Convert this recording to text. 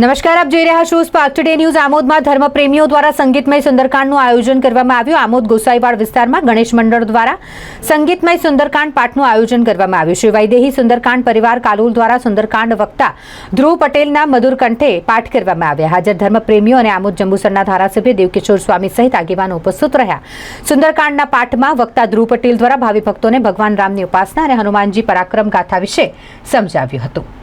નમસ્કાર, આપ જોઈ રહ્યા છો સ્પાર્ક ટુડે ન્યૂઝ। આમોદમાં ધર્મપ્રેમીઓ દ્વારા સંગીતમય સુંદરકાંડનું આયોજન કરવામાં આવ્યું। આમોદ ગોસાઈવાડ વિસ્તારમાં ગણેશ મંડળ દ્વારા સંગીતમય સુંદરકાંડ પાઠનું આયોજન કરવામાં આવ્યું। શ્રી વૈદેહી સુંદરકાંડ પરિવાર કાલોલ દ્વારા સુંદરકાંડ વક્તા ધ્રુવ પટેલના મધુર કંઠે પાઠ કરવામાં આવ્યા। હાજર ધર્મપ્રેમીઓ અને આમોદ જંબુસરના ધારાસભ્ય દેવકિશોર સ્વામી સહિત આગેવાનો ઉપસ્થિત રહ્યા। સુંદરકાંડના પાઠમાં વક્તા ધ્રુવ પટેલ દ્વારા ભાવિ ભક્તોને ભગવાન રામની ઉપાસના અને હનુમાનજી પરાક્રમ ગાથા વિશે સમજાવ્યું હતું।